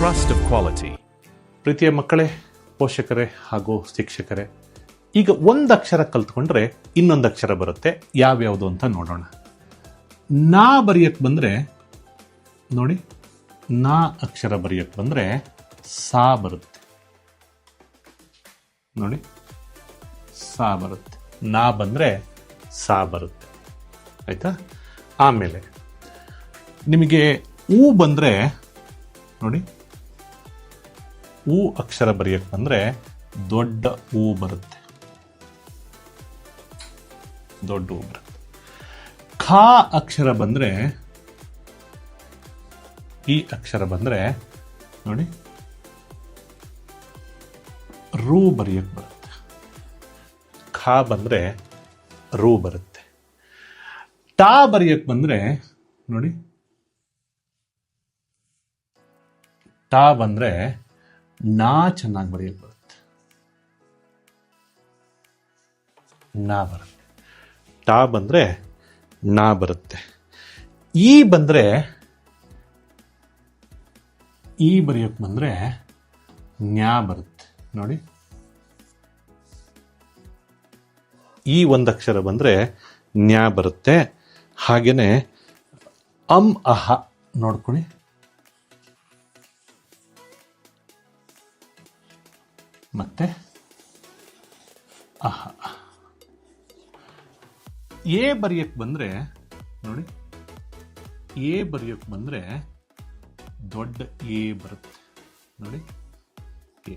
trust of quality. ಪ್ರೀತಿಯ ಮಕ್ಕಳೇ, ಪೋಷಕರೇ ಹಾಗೂ ಶಿಕ್ಷಕರೇ, ಈಗ ಒಂದು ಅಕ್ಷರ ಕಲ್ತ್ಕೊಂಡ್ರೆ ಇನ್ನೊಂದು ಅಕ್ಷರ ಬರುತ್ತೆ. ಯಾವ್ಯಾವುದು ಅಂತ ನೋಡೋಣ. ನಾ ಬರೆಯಕ್ಕೆ ಬಂದರೆ ನೋಡಿ, ನಾ ಅಕ್ಷರ ಬರೆಯಕ್ಕೆ ಬಂದರೆ ಸಾ ಬರುತ್ತೆ. ನೋಡಿ, ಸಾ ಬರುತ್ತೆ. ನಾ ಬಂದರೆ ಸಾ ಬರುತ್ತೆ. ಆಯ್ತಾ? ಆಮೇಲೆ ನಿಮಗೆ ಊ ಬಂದರೆ ನೋಡಿ, ಊ ಅಕ್ಷರ ಬರೆಯಕ್ಕೆ ಬಂದರೆ ದೊಡ್ಡ ಊ ಬರುತ್ತೆ. ದೊಡ್ಡ ಊ ಬರುತ್ತೆ. ಖಾ ಅಕ್ಷರ ಬಂದರೆ, ಈ ಅಕ್ಷರ ಬಂದರೆ ನೋಡಿ, ರೂ ಬರೆಯಕ್ಕೆ ಬರುತ್ತೆ. ಖಾ ಬಂದರೆ ರೂ ಬರುತ್ತೆ. ಟಾ ಬರೆಯಕ್ಕೆ ಬಂದರೆ ನೋಡಿ, ಟಾ ಬಂದರೆ ನಾ ಚೆನ್ನಾಗಿ ಬರೆಯಕ್ಕೆ ಬರುತ್ತೆ. ನಾ ಬರುತ್ತೆ. ಟಾ ಬಂದರೆ ನಾ ಬರುತ್ತೆ. ಈ ಬಂದರೆ, ಈ ಬರೆಯಕ್ಕೆ ಬಂದರೆ ನ್ಯಾ ಬರುತ್ತೆ. ನೋಡಿ, ಈ ಒಂದು ಅಕ್ಷರ ಬಂದರೆ ನ್ಯಾ ಬರುತ್ತೆ. ಹಾಗೇನೆ ಅಹ ನೋಡ್ಕೊಳ್ಳಿ. ಮತ್ತೆ ಅಹ. ಎ ಬರೆಯಕ್ಕೆ ಬಂದರೆ ನೋಡಿ, ಎ ಬರೆಯಕ್ಕೆ ಬಂದರೆ ದೊಡ್ಡ ಎ ಬರುತ್ತೆ. ನೋಡಿ, ಎ.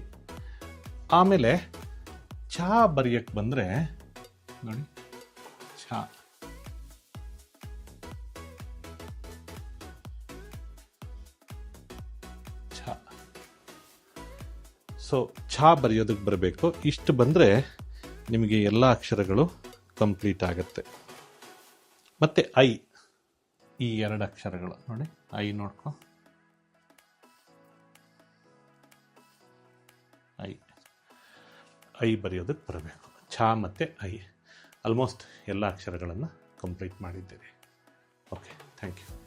ಆಮೇಲೆ ಚಾ ಬರೆಯಕ್ಕೆ ಬಂದರೆ ನೋಡಿ, ಚಾ. ಛಾ. ಸೊ ಛಾ ಬರೆಯೋದಕ್ಕೆ ಬರಬೇಕು. ಇಷ್ಟು ಬಂದರೆ ನಿಮಗೆ ಎಲ್ಲ ಅಕ್ಷರಗಳು ಕಂಪ್ಲೀಟ್ ಆಗುತ್ತೆ. ಮತ್ತೆ ಐ, ಈ ಎರಡು ಅಕ್ಷರಗಳು ನೋಡಿ, ಐ ನೋಡ್ಕೊ. ಐ ಬರೆಯೋದಕ್ಕೆ ಬರಬೇಕು. ಛಾ ಮತ್ತು ಐ ಆಲ್ಮೋಸ್ಟ್ ಎಲ್ಲ ಅಕ್ಷರಗಳನ್ನು ಕಂಪ್ಲೀಟ್ ಮಾಡಿದ್ದೇನೆ. Okay, thank you.